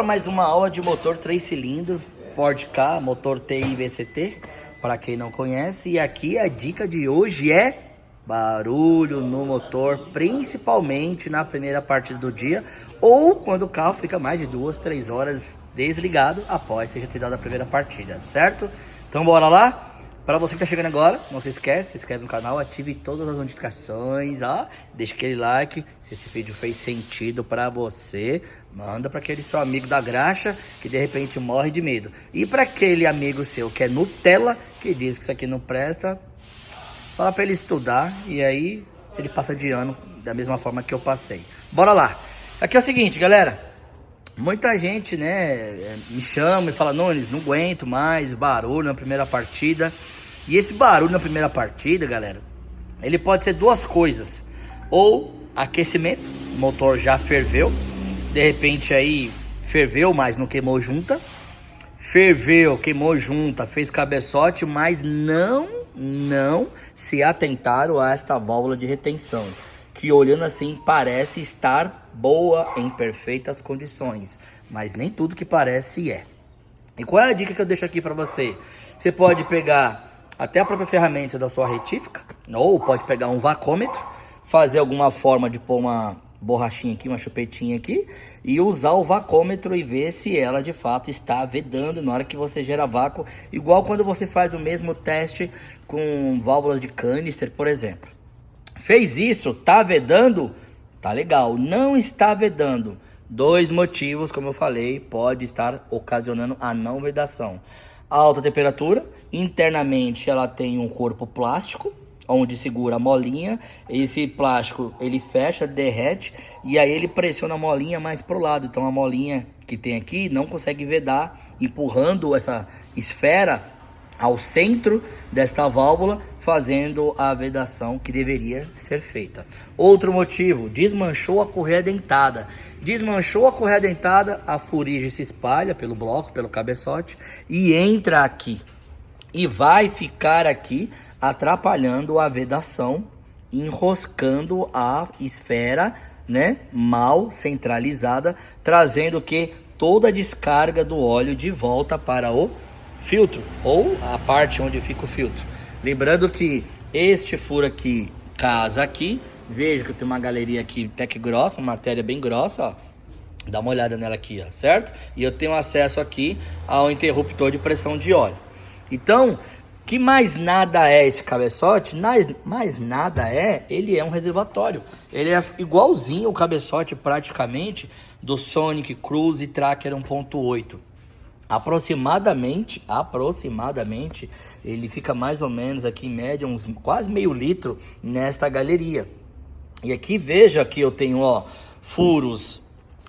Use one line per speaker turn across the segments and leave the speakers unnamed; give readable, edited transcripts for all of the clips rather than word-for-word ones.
mais uma aula de motor 3 cilindros, Ford Ka, motor TI VCT, para quem não conhece. E aqui a dica de hoje é barulho no motor, principalmente na primeira parte do dia, ou quando o carro fica mais de 2, 3 horas desligado após ter tirado a primeira partida, certo? Então bora lá? Para você que tá chegando agora, não se esquece, se inscreve no canal, ative todas as notificações, ó, deixa aquele like, se esse vídeo fez sentido para você, manda para aquele seu amigo da graxa que de repente morre de medo. E para aquele amigo seu que é Nutella, que diz que isso aqui não presta, fala para ele estudar e aí ele passa de ano da mesma forma que eu passei. Bora lá. Aqui é o seguinte, galera. Muita gente, né, me chama e fala: Nunes, não aguento mais barulho na primeira partida. E esse barulho na primeira partida, galera, ele pode ser duas coisas. Ou aquecimento, o motor já ferveu, de repente aí ferveu, mas não queimou junta. Ferveu, queimou junta, fez cabeçote, mas não se atentaram a esta válvula de retenção, que olhando assim parece estar boa, em perfeitas condições, mas nem tudo que parece é. E qual é a dica que eu deixo aqui para você? Você pode pegar até a própria ferramenta da sua retífica, ou pode pegar um vacômetro, fazer alguma forma de pôr uma borrachinha aqui, uma chupetinha aqui, e usar o vacômetro e ver se ela de fato está vedando na hora que você gera vácuo, igual quando você faz o mesmo teste com válvulas de canister, por exemplo. Fez isso, tá vedando? Tá legal. Não está vedando. Dois motivos, como eu falei, pode estar ocasionando a não vedação. Alta temperatura, internamente ela tem um corpo plástico, onde segura a molinha. Esse plástico, ele fecha, derrete, e aí ele pressiona a molinha mais pro lado. Então a molinha que tem aqui não consegue vedar, empurrando essa esfera ao centro desta válvula, fazendo a vedação que deveria ser feita. Outro motivo, desmanchou a correia dentada. Desmanchou a correia dentada, a fuligem se espalha pelo bloco, pelo cabeçote e entra aqui. E vai ficar aqui atrapalhando a vedação, enroscando a esfera, né, mal centralizada, trazendo que toda a descarga do óleo de volta para o filtro, ou a parte onde fica o filtro. Lembrando que este furo aqui casa aqui. Veja que eu tenho uma galeria aqui até que grossa, uma artéria bem grossa, ó. Dá uma olhada nela aqui, ó, certo? E eu tenho acesso aqui ao interruptor de pressão de óleo. Então, que mais nada é esse cabeçote? Mais nada é, ele é um reservatório. Ele é igualzinho o cabeçote praticamente do Sonic Cruise Tracker 1.8. Aproximadamente, ele fica mais ou menos aqui em média uns quase meio litro nesta galeria. E aqui veja que eu tenho, ó, furos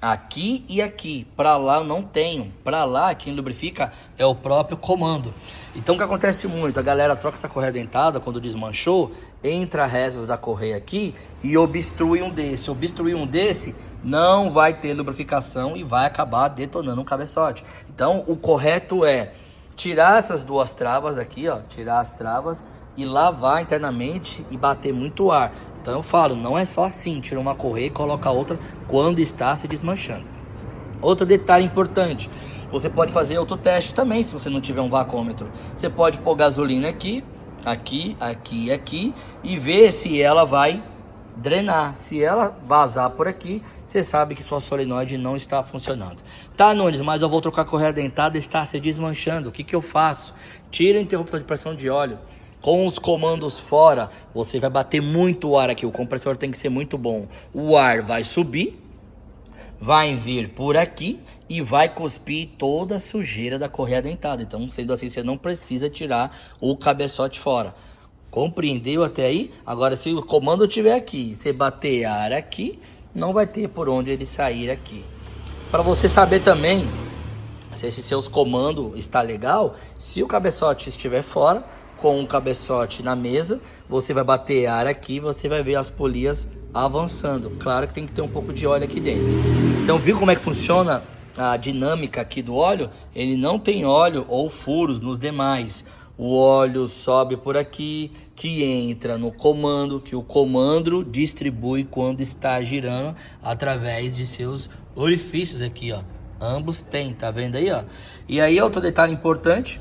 aqui e aqui. Para lá eu não tenho. Para lá quem lubrifica é o próprio comando. Então o que acontece muito? A galera troca essa correia dentada quando desmanchou, entra restos da correia aqui e obstrui um desse. Obstruir um desse não vai ter lubrificação e vai acabar detonando um cabeçote. Então o correto é tirar essas duas travas aqui, ó, tirar as travas e lavar internamente e bater muito ar. Então eu falo, não é só assim, tira uma correia e coloca outra quando está se desmanchando. Outro detalhe importante, você pode fazer outro teste também se você não tiver um vacômetro. Você pode pôr gasolina aqui e ver se ela vai drenar. Se ela vazar por aqui, você sabe que sua solenoide não está funcionando. Tá, Nunes, mas eu vou trocar a correia dentada, está se desmanchando. O que que eu faço? Tira o interruptor de pressão de óleo. Com os comandos fora, você vai bater muito ar aqui. O compressor tem que ser muito bom. O ar vai subir, vai vir por aqui e vai cuspir toda a sujeira da correia dentada. Então, sendo assim, você não precisa tirar o cabeçote fora. Compreendeu até aí? Agora, se o comando estiver aqui, você bater ar aqui, não vai ter por onde ele sair aqui. Para você saber também se esse seus comando está legal, se o cabeçote estiver fora, com o cabeçote na mesa, você vai bater ar aqui, você vai ver as polias avançando. Claro que tem que ter um pouco de óleo aqui dentro. Então, viu como é que funciona a dinâmica aqui do óleo? Ele não tem óleo ou furos nos demais. O óleo sobe por aqui, que entra no comando, que o comando distribui quando está girando através de seus orifícios aqui, ó. Ambos tem, tá vendo aí, ó? E aí, outro detalhe importante,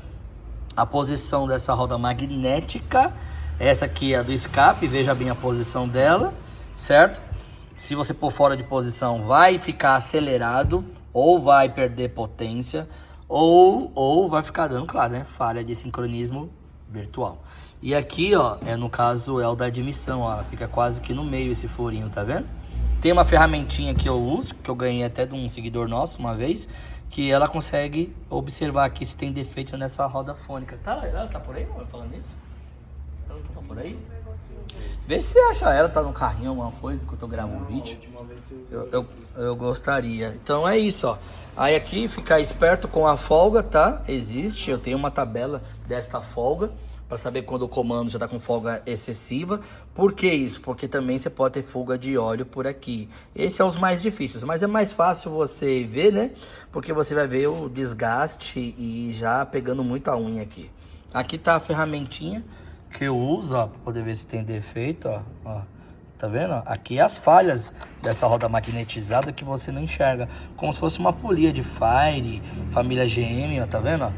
a posição dessa roda magnética. Essa aqui é a do escape, veja bem a posição dela, certo? Se você pôr fora de posição, vai ficar acelerado, ou vai perder potência, ou vai ficar dando, claro, né? Falha de sincronismo virtual. E aqui, ó, no caso, é o da admissão, ó, ela fica quase que no meio esse furinho, tá vendo? Tem uma ferramentinha que eu uso, que eu ganhei até de um seguidor nosso uma vez, que ela consegue observar aqui se tem defeito nessa roda fônica. Ela tá por aí, não? Falando isso? Ela não tá por aí? Vê se você acha ela, tá no carrinho, alguma coisa, enquanto eu gravo um vídeo. Eu gostaria. Então é isso, ó. Aí aqui, ficar esperto com a folga, tá? Existe, eu tenho uma tabela desta folga, para saber quando o comando já está com folga excessiva. Por que isso? Porque também você pode ter fuga de óleo por aqui. Esses são os mais difíceis, mas é mais fácil você ver, né? Porque você vai ver o desgaste e já pegando muito a unha aqui. Aqui tá a ferramentinha que eu uso, ó, para poder ver se tem defeito, ó. Tá vendo? Aqui é as falhas dessa roda magnetizada que você não enxerga. Como se fosse uma polia de Fire, família GM, ó, tá vendo? Ó?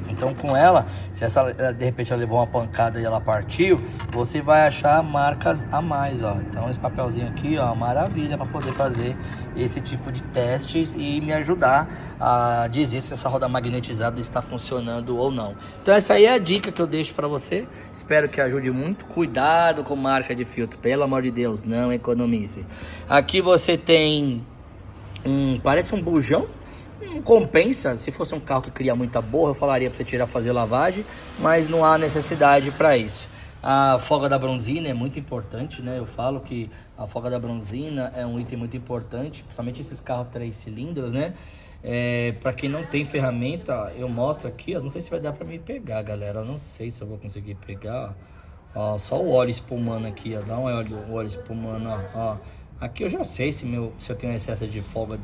Então com ela, se essa de repente ela levou uma pancada e ela partiu, você vai achar marcas a mais, ó. Então esse papelzinho aqui, ó, maravilha para poder fazer esse tipo de testes e me ajudar a dizer se essa roda magnetizada está funcionando ou não. Então essa aí é a dica que eu deixo para você. Espero que ajude muito. Cuidado com marca de filtro, pelo amor de Deus, não economize. Aqui você tem parece um bujão. Não compensa. Se fosse um carro que cria muita borra, eu falaria para você tirar, fazer lavagem, mas não há necessidade para isso. A folga da bronzina é muito importante, né? Eu falo que a folga da bronzina é um item muito importante, principalmente esses carros 3 cilindros, né? Para quem não tem ferramenta, eu mostro aqui, ó. Não sei se vai dar para me pegar, galera. Eu não sei se eu vou conseguir pegar, ó. Só o óleo espumando aqui, ó. Dá um óleo espumando, ó. Aqui eu já sei se eu tenho excesso de folga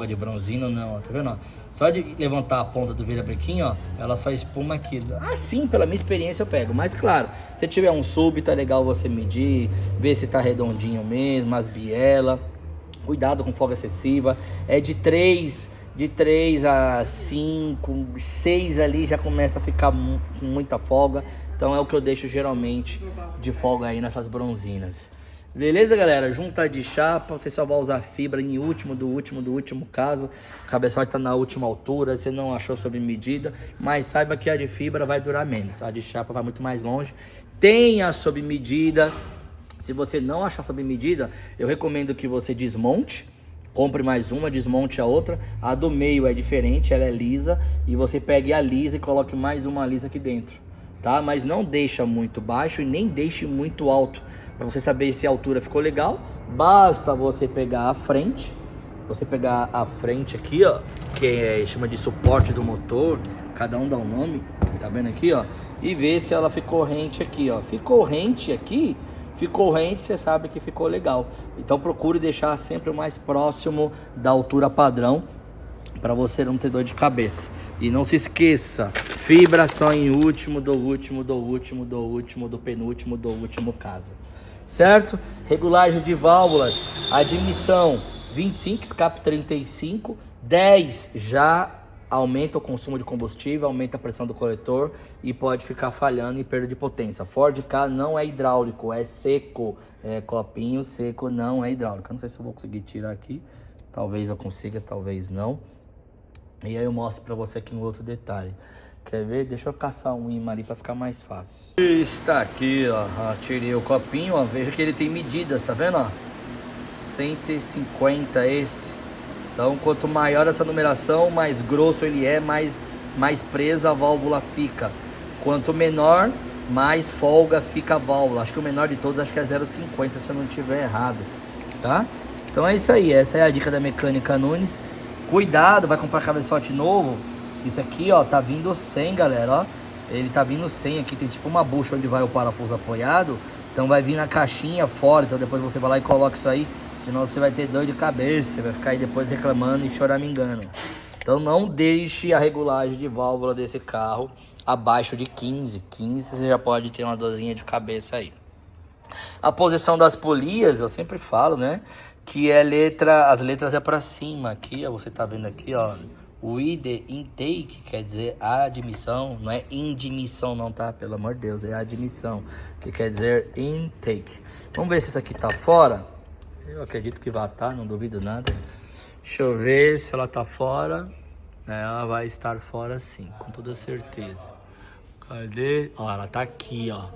de bronzina ou não, ó, tá vendo? Ó? Só de levantar a ponta do virabrequim, ó, ela só espuma aqui. Assim, pela minha experiência eu pego. Mas claro, se tiver um súbito, é legal você medir, ver se tá redondinho mesmo, as bielas. Cuidado com folga excessiva. É de 3 a 5, 6 ali já começa a ficar com muita folga. Então é o que eu deixo geralmente de folga aí nessas bronzinas. Beleza, galera? Junta de chapa, você só vai usar fibra em último caso. O cabeçote tá na última altura, você não achou sob medida, mas saiba que a de fibra vai durar menos. A de chapa vai muito mais longe. Tenha sob medida. Se você não achar sob medida, eu recomendo que você desmonte. Compre mais uma, desmonte a outra. A do meio é diferente, ela é lisa. E você pegue a lisa e coloque mais uma lisa aqui dentro, tá? Mas não deixa muito baixo e nem deixe muito alto. Para você saber se a altura ficou legal, basta você pegar a frente. Você pegar a frente aqui, ó, que chama de suporte do motor. Cada um dá um nome, tá vendo aqui, ó? E ver se ela ficou rente aqui, ó. Ficou rente aqui, ficou rente, você sabe que ficou legal. Então procure deixar sempre o mais próximo da altura padrão, para você não ter dor de cabeça. E não se esqueça, fibra só em último, do penúltimo, do último caso. Certo? Regulagem de válvulas, admissão 25, escape 35, 10 já aumenta o consumo de combustível, aumenta a pressão do coletor e pode ficar falhando e perda de potência. Ford Ka não é hidráulico, é seco, copinho seco, não é hidráulico. Eu não sei se eu vou conseguir tirar aqui, talvez eu consiga, talvez não. E aí eu mostro pra você aqui um outro detalhe. Quer ver? Deixa eu caçar um imã ali para ficar mais fácil. Está aqui, ó. Tirei o copinho, ó. Veja que ele tem medidas, tá vendo, ó? 150 esse. Então, quanto maior essa numeração, mais grosso ele é, mais presa a válvula fica. Quanto menor, mais folga fica a válvula. Acho que o menor de todos, acho que é 0,50, se eu não estiver errado, tá? Então é isso aí. Essa é a dica da Mecânica Nunes. Cuidado, vai comprar cabeçote novo. Isso aqui, ó, tá vindo 100, galera, ó. Ele tá vindo 100 aqui, tem tipo uma bucha onde vai o parafuso apoiado. Então vai vir na caixinha fora, então depois você vai lá e coloca isso aí. Senão você vai ter dor de cabeça, você vai ficar aí depois reclamando e choramingando. Então não deixe a regulagem de válvula desse carro abaixo de 15. 15 você já pode ter uma dorzinha de cabeça aí. A posição das polias, eu sempre falo, né? que é letra, as letras é para cima aqui, ó, você tá vendo aqui, ó, with the intake, quer dizer admissão, não é indimissão não, tá? Pelo amor de Deus, é admissão, que quer dizer intake. Vamos ver se isso aqui tá fora. Eu acredito que vai estar, não duvido nada. Deixa eu ver se ela tá fora. Ela vai estar fora sim, com toda certeza. Cadê? Ó, ela tá aqui, ó.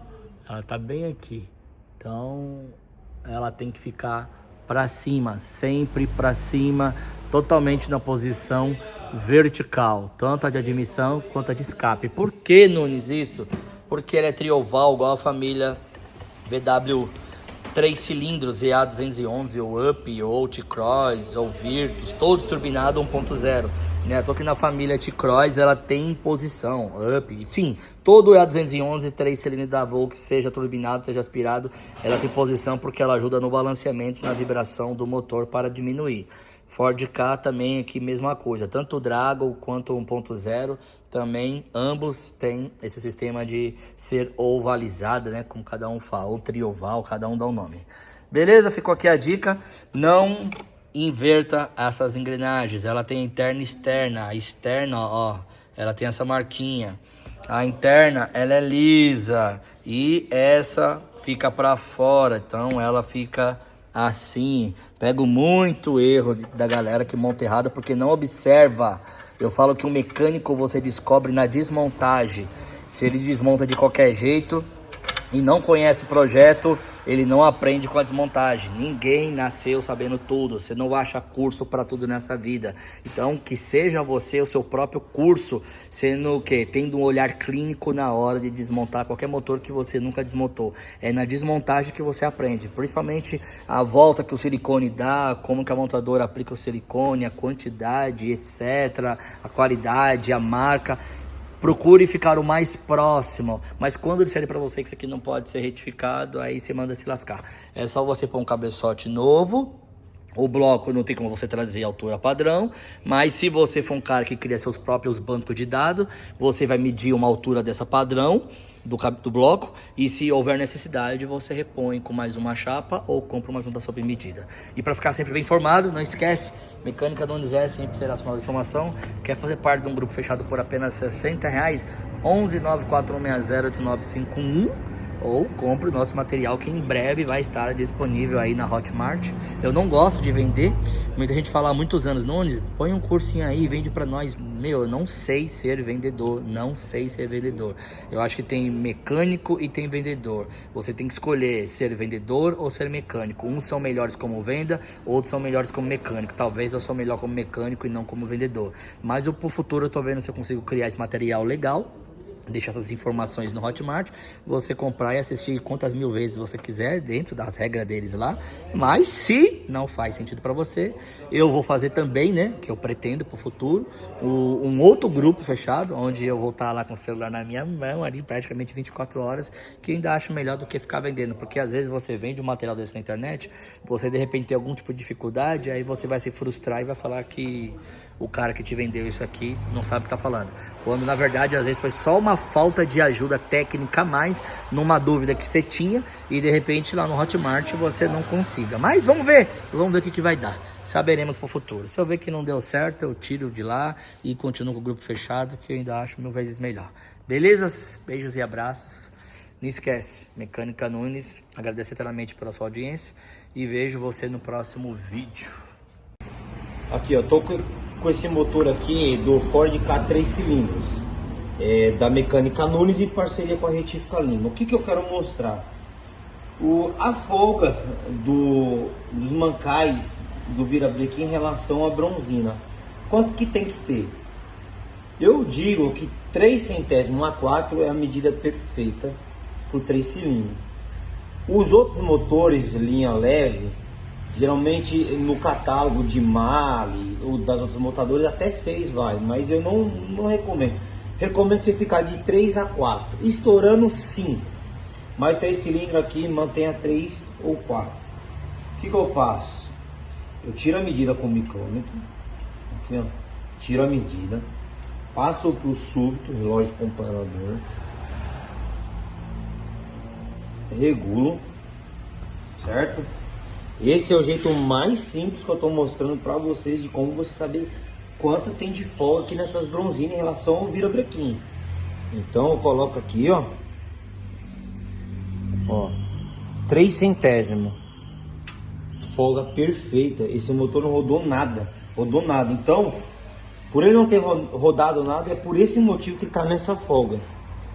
Ela tá bem aqui. Então, ela tem que ficar para cima, sempre para cima, totalmente na posição vertical, tanto a de admissão quanto a de escape. Por que, Nunes, isso? Porque ela é trioval, igual a família VW 3 cilindros, EA211, ou Up, ou T-Cross, ou Virtus, todos turbinados 1.0, né? Tô aqui na família T-Cross, ela tem posição, Up, enfim, todo EA211, 3 cilindros da Volks, seja turbinado, seja aspirado, ela tem posição porque ela ajuda no balanceamento, na vibração do motor para diminuir. Ford Ka também aqui, mesma coisa, tanto o Drago quanto o 1.0, também ambos têm esse sistema de ser ovalizada, né, como cada um fala, ou trioval, cada um dá um nome. Beleza? Ficou aqui a dica, não inverta essas engrenagens, ela tem interna e externa, a externa, ó, ela tem essa marquinha, a interna, ela é lisa, e essa fica para fora, então ela fica assim. Pego muito erro da galera que monta errado porque não observa. Eu falo que o mecânico você descobre na desmontagem. Se ele desmonta de qualquer jeito e não conhece o projeto, ele não aprende com a desmontagem. Ninguém nasceu sabendo tudo. Você não vai achar curso para tudo nessa vida. Então, que seja você o seu próprio curso, sendo o quê? Tendo um olhar clínico na hora de desmontar qualquer motor que você nunca desmontou. É na desmontagem que você aprende, principalmente a volta que o silicone dá, como que a montadora aplica o silicone, a quantidade, etc., a qualidade, a marca. Procure ficar o mais próximo, mas quando disserem para você que isso aqui não pode ser retificado, aí você manda se lascar. É só você pôr um cabeçote novo. O bloco não tem como você trazer altura padrão, mas se você for um cara que cria seus próprios bancos de dados, você vai medir uma altura dessa padrão do bloco, e se houver necessidade, você repõe com mais uma chapa ou compra uma junta sob medida. E para ficar sempre bem informado, não esquece, Mecânica Nunes sempre será a sua nova informação. Quer fazer parte de um grupo fechado por apenas R$60? 11 94160 8951, ou compre o nosso material que em breve vai estar disponível aí na Hotmart. Eu não gosto de vender, muita gente fala há muitos anos, Nunes, põe um cursinho aí, vende para nós. Meu, eu não sei ser vendedor, não sei ser vendedor. Eu acho que tem mecânico e tem vendedor. Você tem que escolher ser vendedor ou ser mecânico. Uns são melhores como venda, outros são melhores como mecânico. Talvez eu sou melhor como mecânico e não como vendedor. Mas pro futuro eu tô vendo se eu consigo criar esse material legal. Deixa essas informações no Hotmart, você comprar e assistir quantas mil vezes você quiser, dentro das regras deles lá. Mas se não faz sentido para você, eu vou fazer também, né, que eu pretendo para o futuro, um outro grupo fechado, onde eu vou estar lá com o celular na minha mão, ali praticamente 24 horas, que ainda acho melhor do que ficar vendendo, porque às vezes você vende um material desse na internet, você de repente tem algum tipo de dificuldade, aí você vai se frustrar e vai falar que o cara que te vendeu isso aqui não sabe o que tá falando. Quando na verdade às vezes foi só uma falta de ajuda técnica a mais, numa dúvida que você tinha, e de repente lá no Hotmart você não consiga. Mas vamos ver o que vai dar. Saberemos pro futuro. Se eu ver que não deu certo, eu tiro de lá e continuo com o grupo fechado, que eu ainda acho 1000 vezes melhor. Belezas? Beijos e abraços. Não esquece, Mecânica Nunes, agradecer eternamente pela sua audiência e vejo você no próximo vídeo.
Aqui, ó, tô com esse motor aqui do Ford Ka 3 cilindros, da Mecânica Nunes, em parceria com a Retífica Lima. O que eu quero mostrar? A folga dos mancais do virabreque em relação à bronzina. Quanto que tem que ter? Eu digo que 3 centésimos a 4 é a medida perfeita para o 3 cilindros. Os outros motores linha leve, geralmente no catálogo de Mali ou das outras montadoras até 6 vai, mas eu não recomendo. Recomendo você ficar de 3 a 4, estourando 5. Mas 3 cilindros aqui, mantenha 3 ou 4. O que eu faço? Eu tiro a medida com o micrômetro, aqui ó, tiro a medida, passo para o súbito, relógio comparador, regulo, certo? Esse é o jeito mais simples que eu estou mostrando para vocês de como você saber quanto tem de folga aqui nessas bronzinas em relação ao virabrequim. Então eu coloco aqui, ó, 3 centésimos, folga perfeita. Esse motor não rodou nada, Então, por ele não ter rodado nada, é por esse motivo que ele tá nessa folga.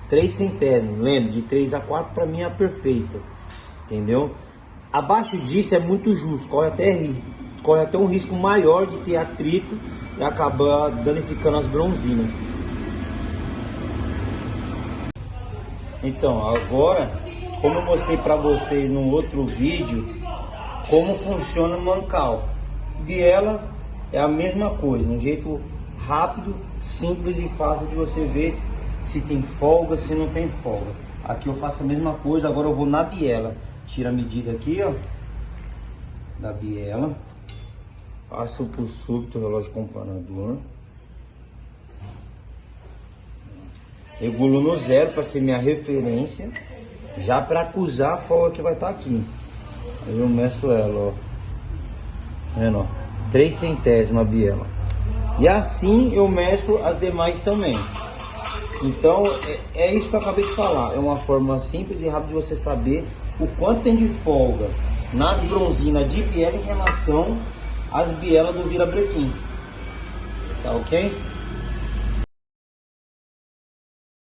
3 centésimos, lembra, de 3 a 4 para mim é a perfeita, entendeu? Abaixo disso é muito justo, corre até um risco maior de ter atrito e acabar danificando as bronzinas. Então, agora, como eu mostrei para vocês no outro vídeo, como funciona o mancal. Biela é a mesma coisa, um jeito rápido, simples e fácil de você ver se tem folga, se não tem folga. Aqui eu faço a mesma coisa, agora eu vou na biela. Tira a medida aqui, ó, da biela, passo por súbito o relógio comparador, regulo no 0 para ser minha referência, já para acusar a folga que vai estar aqui. Aí eu meço ela, ó, vendo, ó, 3 centésimos a biela, e assim eu meço as demais também. Então é isso que eu acabei de falar, é uma forma simples e rápida de você saber o quanto tem de folga nas bronzinas de biela em relação às bielas do virabrequim. Tá ok?